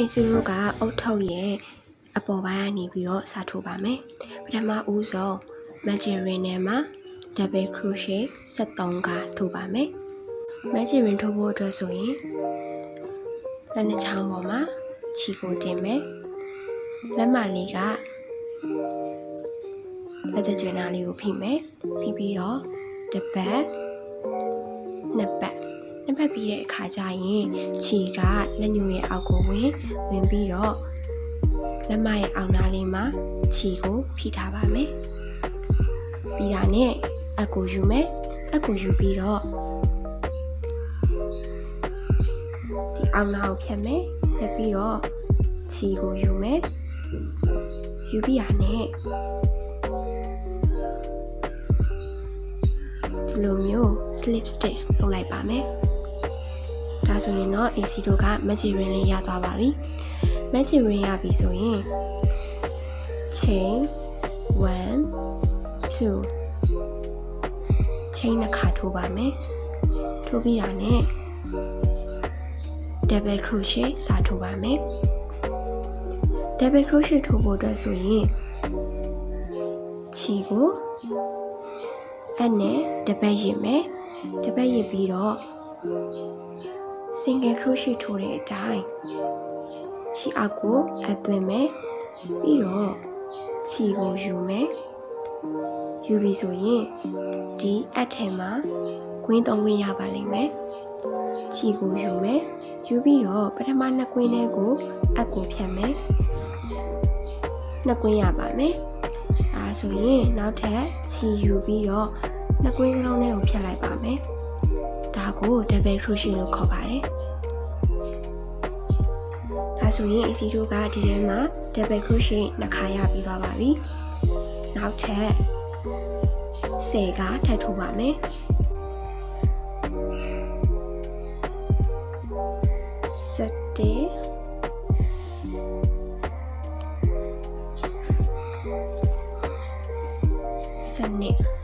အစ်စုကအုတ်ထုတ်ရဲ့အပေါ်ပိုင်းကနေပြီးတော့စထိုးပါမယ်ပထမဦးဆုံး magic ring ထဲမှာ double crochet 73ကထိုးပါမယ် magic ring ထိုးဖို့အတွက်ဆိုရင်လက်နှစ်ချောင်းပေါ်မှာခြေကိုတင်မယ်လက်မလေးကလက်သကျွေးနာလေးကိုဖိမယ်ဖိပြီးတော့တစ်ပတ်နှစ်ပတ်ပြီးတဲ့အခါကျရင်ခြေကလက်ညှိုးရဲ့အောက်ကိုဝင်ပြီးတော့လက်မရဲ့အောက်နားလေးမှာခြေကိုဖိထားပါမယ်ပြီးတာနဲ့အပ်ကိုယူမယ်အပ်ကိုယူပြီးတော့ဒီအောက်နားကိုဖြတ်မယ်ဖြတ်ပြီးတော့ခြေကိုယူမယ်ယူပြီးတာနဲ့ဒီလိုမျိုး slip stitch လုပ်လိုက်ပါမယ်ဒါဆိုရင်တော့ AC တို့က magic ring လေးရသွားပါပြီ magic ring ရပြီဆိုရင် chain 1 2 chain နှစ်ခါထိုးပါမယ်ထိုးပြီးတာနဲ့ double crochet စထိုးပါမယ် double crochet ထိုးဖို့အတွက်ဆိုရင်ခြေကိုအဲ့နဲ့တစ်ပတ်ရစ်မယ်တစ်ပတ်ရစ်ပြီးတော့ single crochet ထိုးတဲ့အတိုင်းခြေအောက်ကိုအသွင်းမယ်ပြီးတော့ခြေကိုယူမယ်ယူပြီးဆိုရင်ဒီအထဲမှာကွင်း3ကွင်းရပါလိမ့်မယ်ခြေကိုယူမယ်ယူပြီးတော့ပထမ2ကွင်းလေးကိုအကိုဖြတ်မယ်2ကွင်းရပါမယ်အဲဆိုရင်နောက်ထပ်ခြေယူပြီးတော့2ကွင်းစလုံးလေးကိုဖြတ်လိုက်ပါမယ်ဒါကို double crochet လို့ခေါ်ပါတယ်ဒါဆိုရင် AC တို့ကဒီထဲမှာ double crochet နှစ်ခါရပြီးသွားပါပြီနောက်ထပ်10ကထပ်ထိုးပါမယ်စနစ်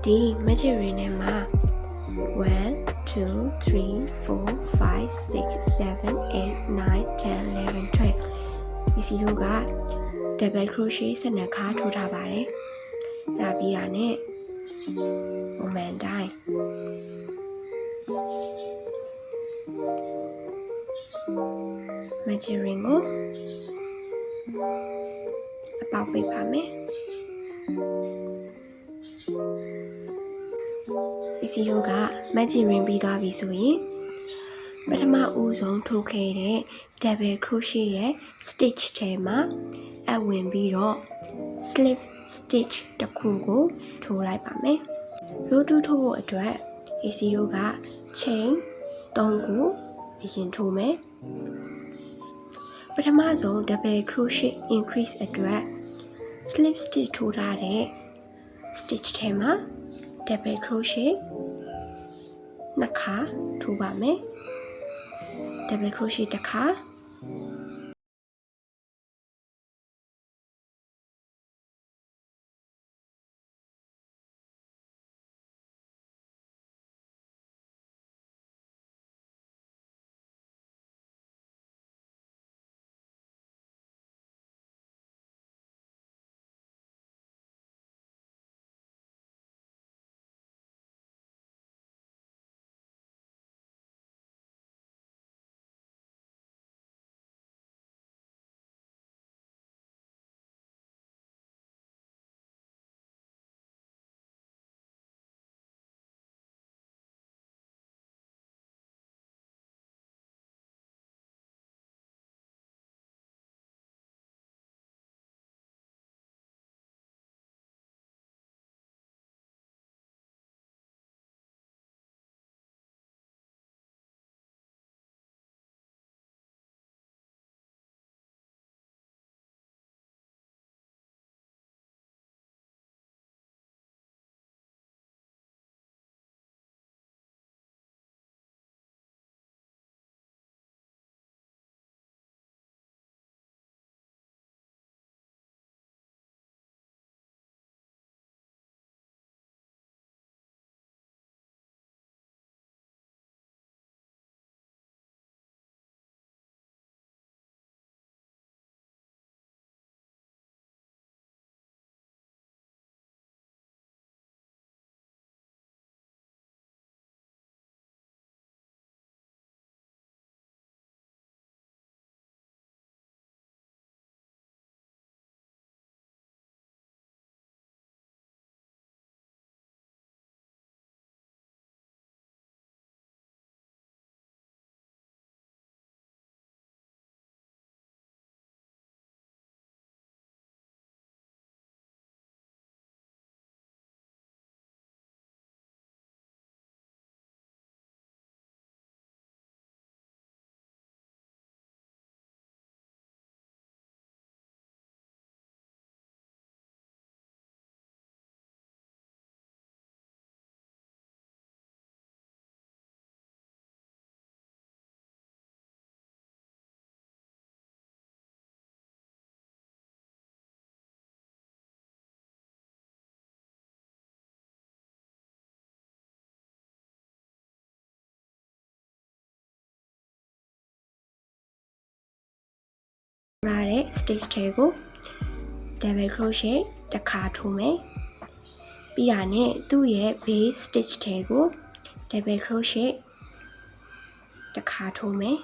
ဒီ magic ring ထဲမှာ1 2 3 4 5 6 7 8 9 10 11 12 ဒီတို့က double crochet 12ခါထိုးထားပါတယ်ဒါပြီးတာနဲ့ moment တိုင်းmagic ring ကိုအပေါက်ပိတ်ပါမယ်ဒီတို့က magic ring ပြီးသွားပြီဆိုရင်ပထမဦးဆုံးထိုးခဲ့တဲ့ double crochet ရဲ့ stitch ထဲမှာအဝင်ပြီးတော့ slip stitch တစ်ခုကိုထိုးလိုက်ပါမယ် row 2 ထိုးဖို့အတွက် AC တို့က chain 3ခုအရင်ထိုးမယ်ပထမဆုံး double crochet increase အတွက် slip stitch ထိုးထားတဲ့ stitch ထဲမှာ double crochet နှစ်ခါထိုးပါမယ် double crochet တစ်ခါ ရတဲ့ stitch တွေကို double crochet တစ်ခါထိုးမယ်ပြီးတာနဲ့သူ့ရဲ့ base stitch တွေကို double crochet တစ်ခါထိုးမယ်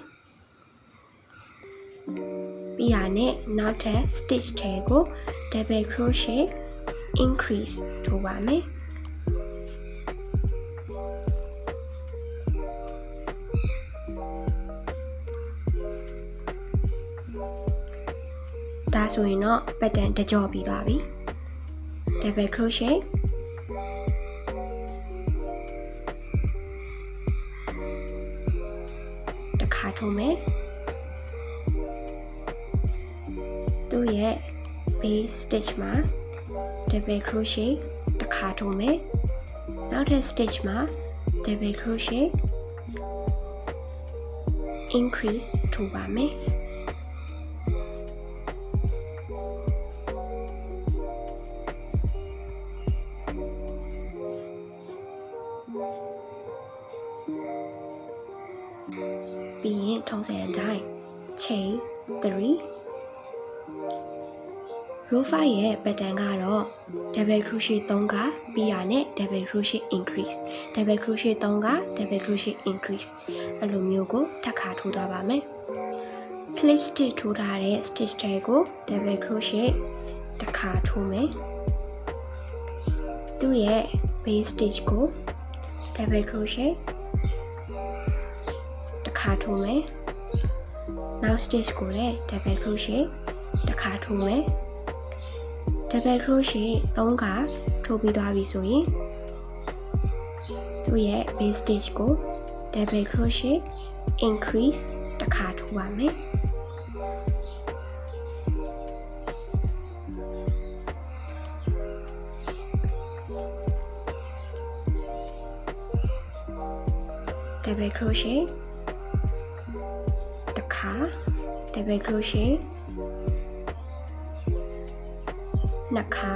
ပြီးတာနဲ့နောက်ထပ် stitch တွေကို double crochet increase ထိုးပါမယ်ဒါဆိုရင်တော့ pattern တစ်ကြောပြီးသွားပြီ double crochet တစ်ခါထိုးမယ်သူ့ရဲ့ base stitch မှာ double crochet တစ်ခါထိုးမယ်နောက်ထပ် stitch မှာ double crochet increase ထိုးပါမယ်ပြီးရင်ထုံးစံအတိုင်း chain 3 row 5 ရဲ့ pattern ကတော့ double crochet 3 ကပြီးတာနဲ့ double crochet increase double crochet 3 က double crochet increase အဲ့လိုမျိုးကိုထပ်ခါထိုးသွားပါမယ် slip stitch ထိုးထားတဲ့ stitch တွေကို double crochet တစ်ခါထိုးမယ်သူ့ရဲ့ base stitch ကို double crochet တစ်ခါထိုးမယ်နောက် stitch ကိုလည်း double crochet တစ်ခါထိုးမယ် double crochet 3 ခါထိုးပြီးသွားပြီဆိုရင်သူ့ရဲ့ base stitch ကို double crochet increase တစ်ခါထိုးပါမယ်double crochet တစ်ခါ double crochet နှစ်ခါ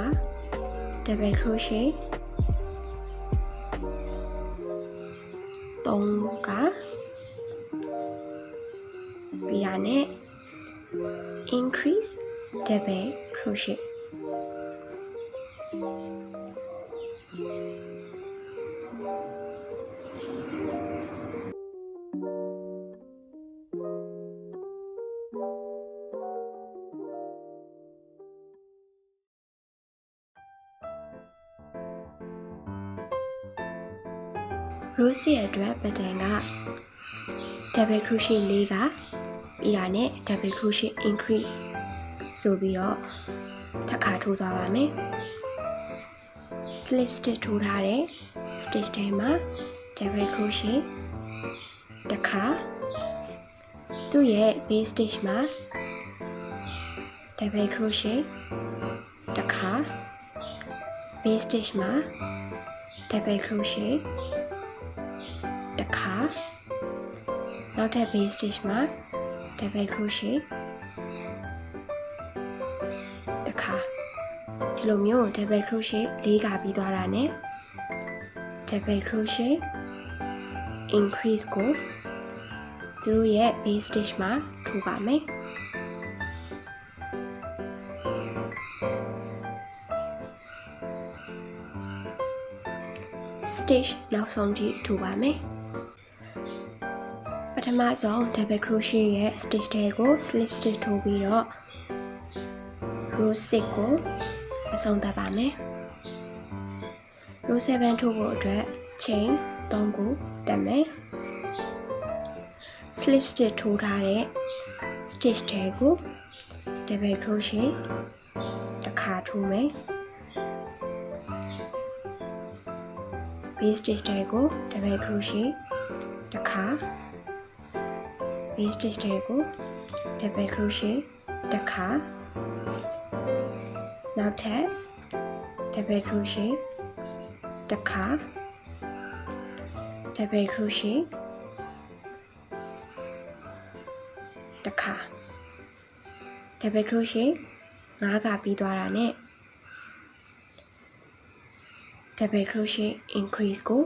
double crochet 3 ခါပြီးတာနဲ့ increase double crochet rose ရဲ့အတွက် pattern က double crochet 4 ကပြီးတာနဲ့ double crochet increase ဆိုပြီးတော့ထပ်ခါထိုးသွားပါမယ် slip stitch ထိုးထားတဲ့ stitch ထဲမှာ double crochet တစ်ခါသူ့ရဲ့ base stitch မှာ double crochet တစ်ခါ base stitch မှာ double crochet တစ်ခါနောက်ထပ် base stitch မှာ double crochet တစ်ခါဒီလိုမျိုး double crochet 4 ခါပြီးသွားတာနဲ့ double crochet increase ကိုသူတို့ရဲ့ base stitch မှာထိုးပါမယ်stitch နောက်ဆုံးထိထိုးပါမယ်ပထမဆုံး double crochet ရဲ့ stitch တွေကို slip stitch ထိုးပြီးတော့ row 6 ကိုအဆုံးသတ်ပါမယ် row 7 ထိုးဖို့အတွက် chain 3 ကိုတက်မယ် slip stitch ထိုးထားတဲ့ stitch တွေကို double crochet တစ်ခါထိုးမယ် base stitch တွေကို double crochet တစ်ခါ base stitch တွေကို double crochet တစ်ခါနောက်ထပ် double crochet တစ်ခါ double crochet တစ်ခါ double crochet 5 ခါပြီးသွားတာနဲ့ double crochet increase ကို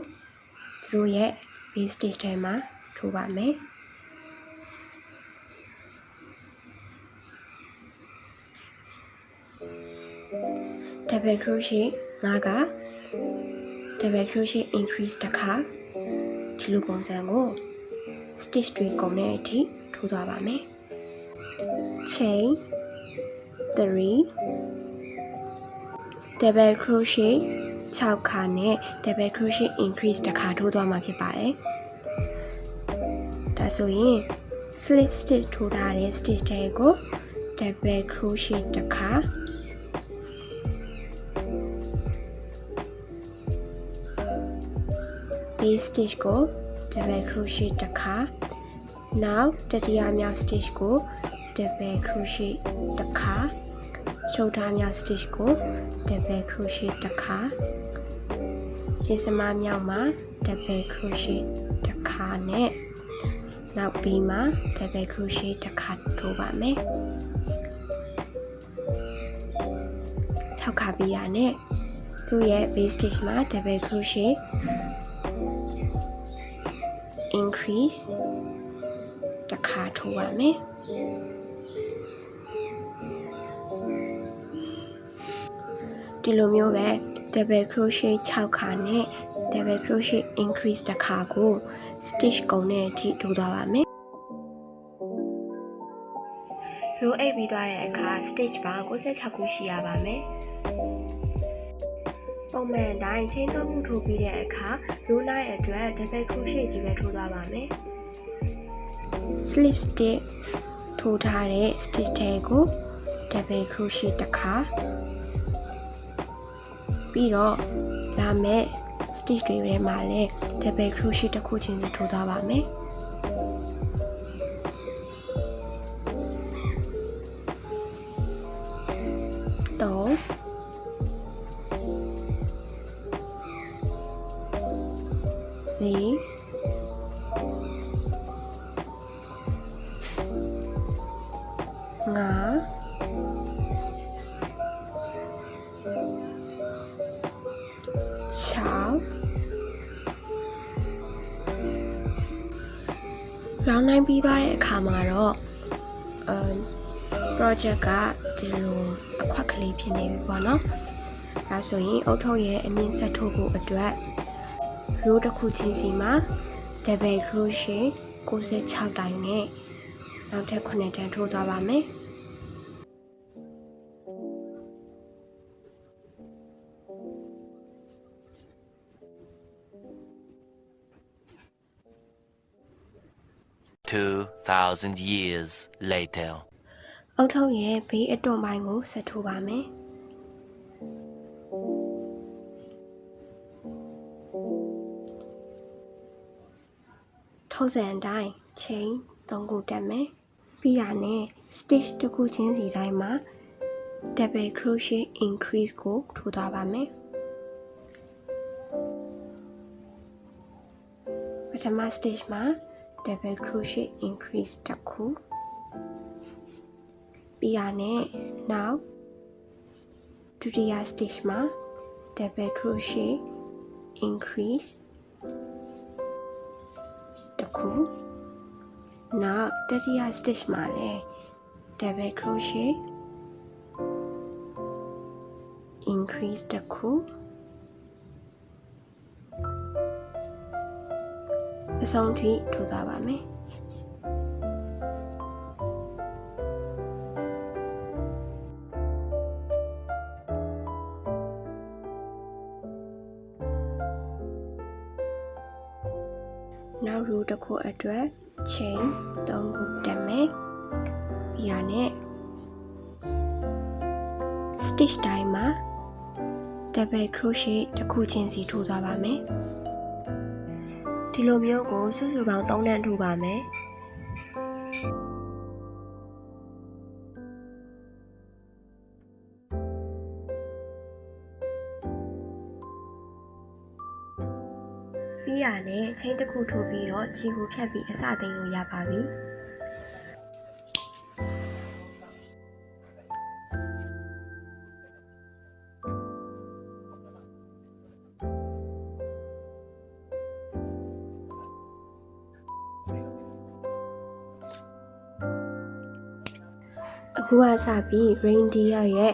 သူတို့ရဲ့ base stitch ထဲမှာထိုးပါမယ် double crochet 5က double crochet increase တစ်ခါဒီလိုပုံစံကို stitch တွေကုန်တဲ့အထိထိုးသွားပါမယ် chain 3 double crochet 6ခါနဲ့ double crochet increase တစ်ခါထိုးသွားမှာဖြစ်ပါတယ်ဒါဆိုရင် slip stitch ထိုးထားတဲ့ stitch တွေကို double crochet တစ်ခါဒီ stitch ကို double crochet တစ်ခါနောက်တတိယမြောက် stitch ကို double crochet တစ်ခါချုပ်ထားမြောက် stitch ကို double crochet တစ်ခါဒီစမမြောက်မှာ double crochet တစ်ခါနဲ့နောက်ပြီးမှ double crochet တစ်ခါထိုးပါမယ်6ခါပြီးရနဲ့သူ့ရဲ့ base stitch မှာ double crochet increase တစ်ခါထိုးပါမယ်ဒီလိုမျိုးပဲ double crochet 6ခါနဲ့ double crochet increase တစ်ခါကို stitch ကုန်တဲ့အထိထိုးသွားပါမယ် row 8ပြီးသွားတဲ့အခါ stitch ပေါင်း96ခုရှိရပါမယ်ပုံမှန်အတိုင်း chain 3ခုထိုးပြီးတဲ့အခါ row 9အတွက် double crochet ကြီးပဲထိုးသွားပါမယ် slip stitch ထိုးထားတဲ့ stitch တွေကို double crochet တစ်ခါပြီးတော့လာမဲ့ stitch တွေထဲမှာလည်း double crochet တစ်ခုချင်းစီထိုးသွားပါမယ်4 round 9ပြီးသွားတဲ့အခါမှာတော့ project ကဒီလိုအခွက်ကလေးဖြစ်နေပြီပေါ့နော်ဒါဆိုရင်အုတ်ထုပ်ရဲ့အမြင့်ဆက်ထိုးဖို့အတွက် row တစ်ခုချင်းစီမှာ double crochet 96တိုင်နဲ့နောက်ထပ်9တန်းထိုးသွားပါမယ်2,000 years later အုတ်ထုပ်ရဲ့ဘေးအတွန်းပိုင်းကိုဆက်ထိုးပါမယ်ထုံးစံအတိုင်း chain 3ခုတက်မယ်ပြီးတာနဲ့ stitch တစ်ခုချင်းစီတိုင်းမှာ double crochet increase ကိုထိုးသွားပါမယ်ပထမ stitch မှာ double crochet increase တစ်ခုပြီးတာနဲ့နောက်ဒုတိယ stitch မှာ double crochet increase တစ်ခုနောက်တတိယ stitch မှာလည်း double crochet increase တစ်ခုအဆုံးထိထိုးသွားပါမယ်နောက် row တစ်ခုအတွက် chain 3ခုတက်မယ်ပြီးရနဲ့ stitch တိုင်းမှာ double crochet တစ်ခုချင်းစီထိုးသွားပါမယ်ဒီလိုမျိုးကိုစုစုပေါင်း3တန်းထိုးပါမယ်ပြီးတာနဲ့ chain တစ်ခုထိုးပြီးတော့ခြေကိုဖြတ်ပြီးအစသိမ်းလို့ရပါပြီအခုကစပြီး reindeer ရဲ့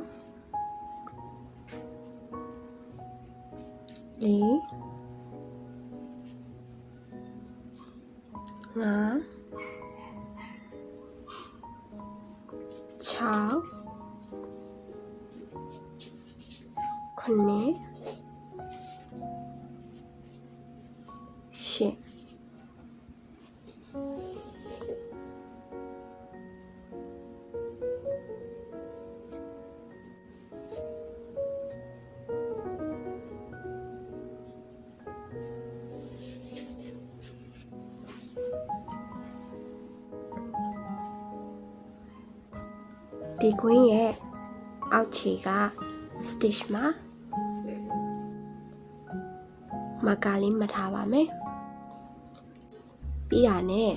လေးငါး6 9 10 ဒီကွင်းရဲ့အောက်ခြေက stitch မှာမကာလေးမှတ်ထားပါမယ်ပြီးတာနဲ့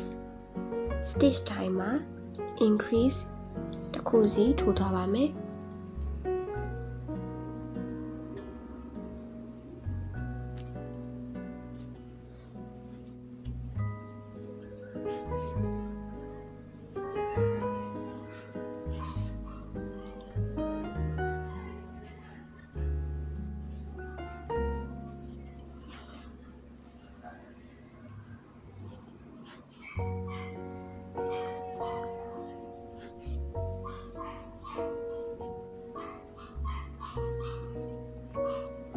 stitch time မှာ increase တစ်ခုစီထိုးသွားပါမယ်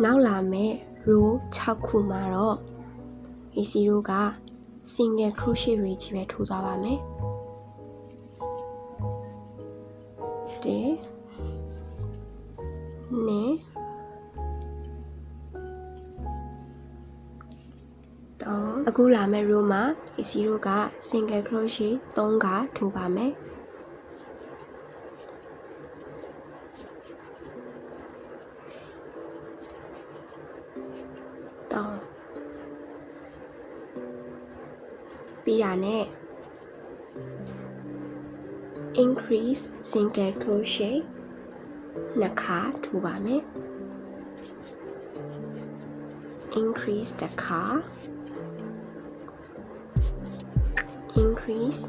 နောက်လာမယ့် row 6ခုမှာတော့ AC တို့က single crochet တွေကြီးပဲထိုးသွားပါမယ်1 2 3အခုလာမယ့် row မှာ AC တို့က single crochet 3ခါထိုးပါမယ်ပြီးတာနဲ့ increase single crochet 2ခါထိုးပါမယ် increase တစ်ခါ increase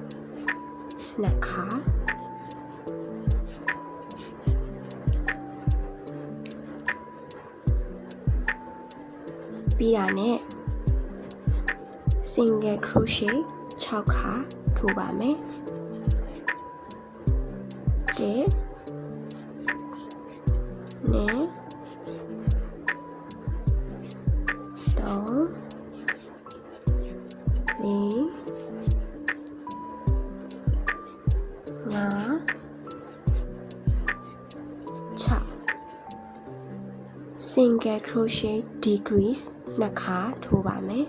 2ခါပြီးတာနဲ့ single crochet 6ခါထိုးပါမယ်1 2 single crochet decrease 2ခါထိုးပါမယ်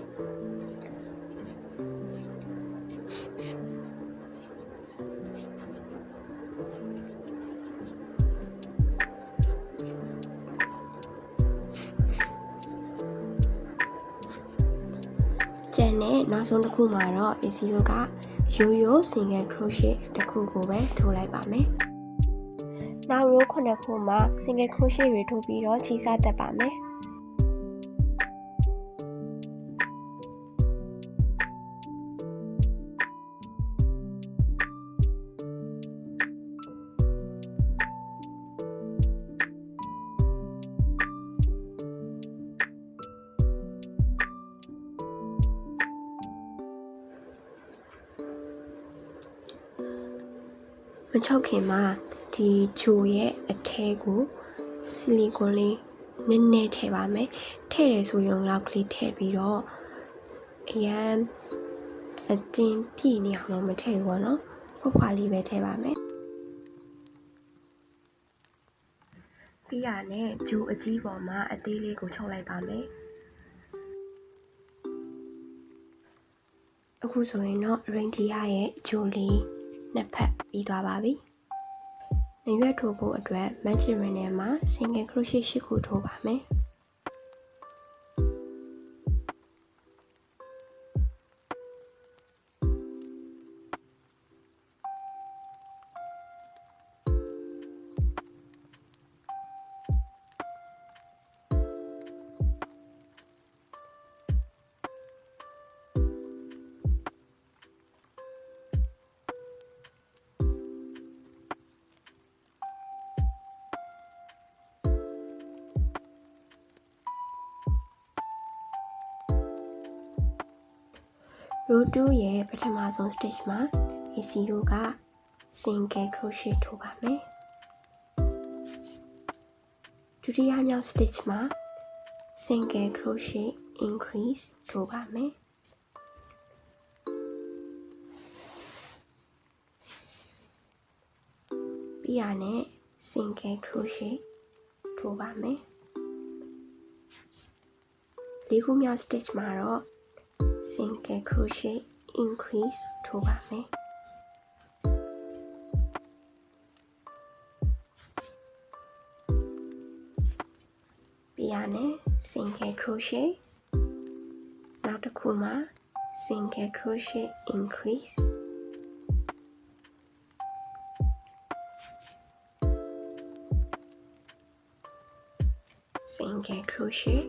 ကျန်တဲ့နောက်ဆုံးတစ်ခုမှာတော့ AC တို့ကရိုးရိုး single crochet တစ်ခုကိုပဲထိုးလိုက်ပါမယ်နောက် row 9ခုမှာ single crochet တွေထိုးပြီးတော့ချီစတက်ပါမယ်မချုပ်ခင်မှာဒီဂျိုရဲ့အထဲကိုဆီလီကွန်လေးနည်းနည်းထည့်ပါမယ်ထည့်တယ်ဆိုရင်လောက်ကလေးထည့်ပြီးတော့အရန်အတင်းပြည့်နေအောင်တော့မထည့်ဘူးပေါ့နော်ဖွားဖွားလေးပဲထည့်ပါမယ် ပြီးရနဲ့ဂျူအကြီးပေါ်မှာအသေးလေးကိုချုပ်လိုက်ပါမယ်အခုဆိုရင်တော့ reindeer ရဲ့ဂျူလေးနှစ်ဖက်ပြီးသွားပါပြီ။နရွက်ထိုးဖို့အတွက် magic ring ထဲမှာ single crochet 8 ခုထိုးပါမယ်။row 2ရဲ့ပထမဆုံး stitch မှာ AC တို့က single crochet ထိုးပါမယ်ဒုတိယမြောက် stitch မှာ single crochet increase ထိုးပါမယ်ပြီးရနဲ့ single crochet ထိုးပါမယ်လေးခုမြောက် stitch မှာတော့ single crochet increase ထိုးပါမယ်ပြီးရနဲ့ single crochet နောက်တစ်ခုမှာ single crochet increase single crochet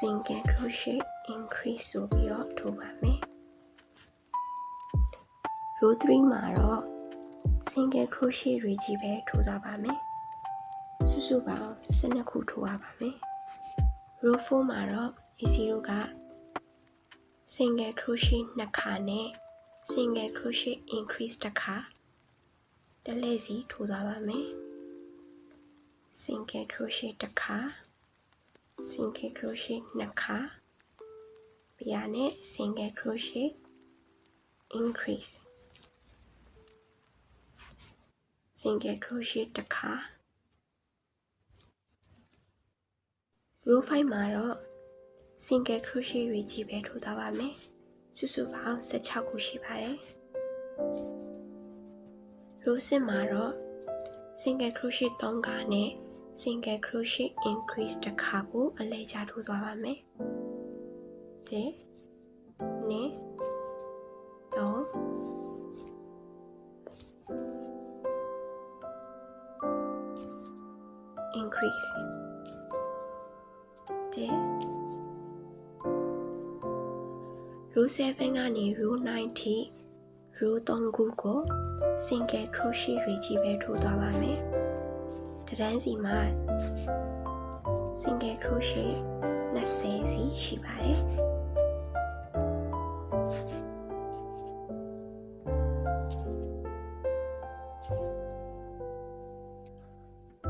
single crochet increase ဆိုပြီးတော့ထိုးပါမယ် row 3မှာတော့ single crochet တွေကြီးပဲထိုးသွားပါမယ်စုစုပေါင်း12ခုထိုးရပါမယ် row 4မှာတော့ AC တို့က single crochet 2ခါနဲ့ single crochet increase တစ်ခါတလဲစီထိုးသွားပါမယ် single crochet တစ်ခါsingle crochet 2ခါပြီးရနဲ့ single crochet increase single crochet တစ်ခါ row 5မှာတော့ single crochet တွေကြီးပဲထိုးသွားပါမယ်စုစုပေါင်း16ခုရှိပါတယ် row 6မှာတော့ single crochet 3ခါနဲ့ single crochet increase တစ်ခါကိုအလဲကျထိုးသွားပါမယ်1 2 3 increase 1 row 7ကနေ row 9 ထိ row 3ခုကို single crochet တွေကြီးပဲထိုးသွားပါမယ်တစ်တန်းစီမှာ single crochet 20စီရှိပါတယ်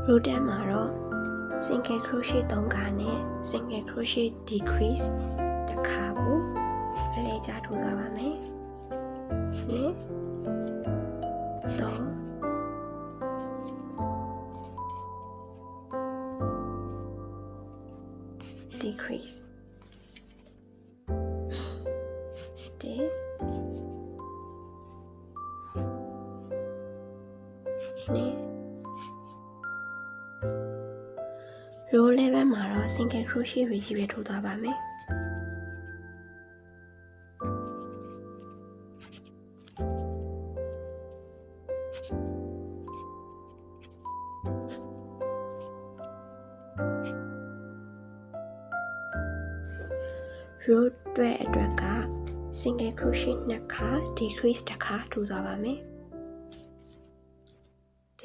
row 10မှာတော့ single crochet 3ခါနဲ့ single crochet decrease တစ်ခါကိုအလဲကျထိုးသွားပါမယ်2 3 decrease 1 2 row 11မှာတော့ single crochet တွေကြီးပဲထိုးသွားပါမယ်row 12အတွက်က single crochet 2ခါ decrease တစ်ခါထိုးသွားပါမယ်1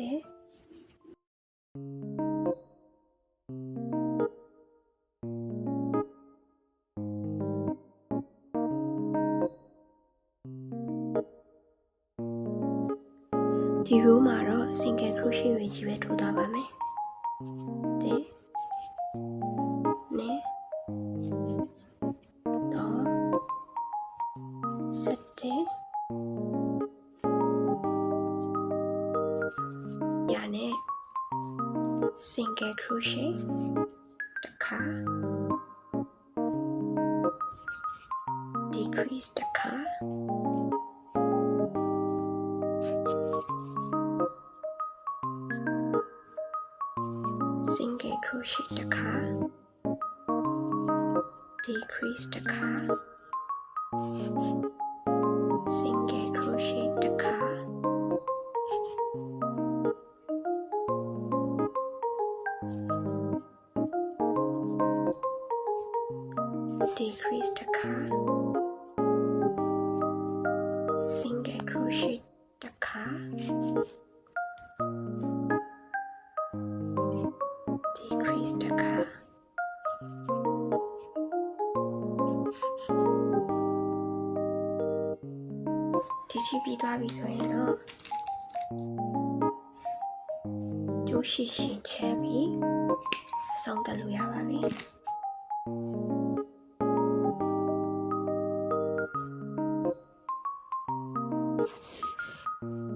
ဒီ row မှာတော့ single crochet တွေကြီးပဲထိုးသွားပါမယ်1 2 3 7 single crochet တစ်ခါ decrease တစ်ခါ single crochet တစ်ခါ decrease တစ်ခါ single crochet တစ်ခါ decrease တစ်ခါ single crochet တစ်ခါ decrease တစ်ခါ ဒီချိပြီးသွားပြီဆိုရင်တော့ကျိုးရှိရှိချမ်းပြီးအဆုံးသတ်လို့ရပါပြီ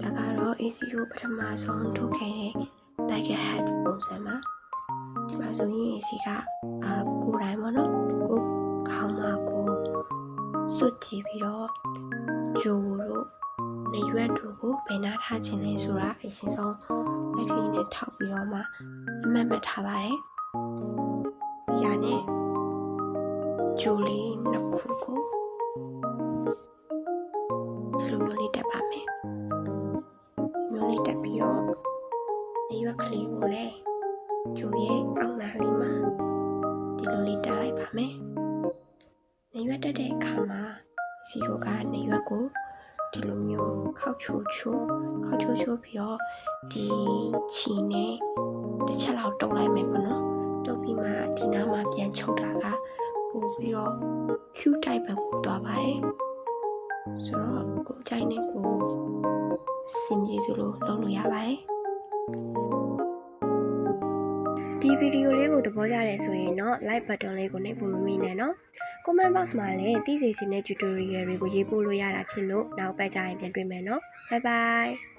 ဒါကတော့ AC2 ပထမဆုံးထုတ်ခဲ့တဲ့ bucket hat ပုံစံမှာဒီမှာဆိုရင် AC ကကိုယ်တိုင်းပေါ့နော်ကိုခေါင်းမှာကိုစွတ်ကြည့်ပြီးတော့ဂျိုတို့နေရွက်တို့ကိုဘယ်နာထားခြင်းလဲဆိုတာအရင်ဆုံးလက်ထီနဲ့ထောက်ပြီးတော့မှအမှတ်မှတ်ထားပါတယ်ပြီးတာနဲ့ဂျိုလေးနှစ်ခုကိုဒီလိုမျိုးလေးတက်ပါမယ်မျိုးလေးတက်ပြီးတော့နေရွက်ကလေးကိုလည်းဂျိုရဲ့အောက်နားလေးမှာဒီလိုလေးတက်လိုက်ပါမယ်နေရွက်တက်တဲ့အခါမှာစီရိုကနေရွက်ကိုဒီလိုမျိုးခောက်ချိုးပြီးတော့ဒီချီနဲ့တစ်ချက်လောက်တုပ်လိုက်မယ်ပေါ့နော်တုပ်ပြီးမှဒီနားမှာပြန်ချုပ်တာကပို့ပြီးတော့ Q type ပဲပို့သွားပါတယ်ဆိုတော့ကိုကြိုက်နေကိုစင်ပြေသလိုလုပ်လို့ရပါတယ်ဒီဗီဒီယိုလေးကိုသဘောကျတယ်ဆိုရင်တော့ like button လေးကိုနှိပ်ဖို့မမေ့နဲ့နော် comment box မှာလည်းသိစေချင်တဲ့ tutorial တွေကိုရေးပို့လို့ရတာဖြစ်လို့နောက်ပတ်ကြရင်ပြန်တွေ့မယ်နော် bye bye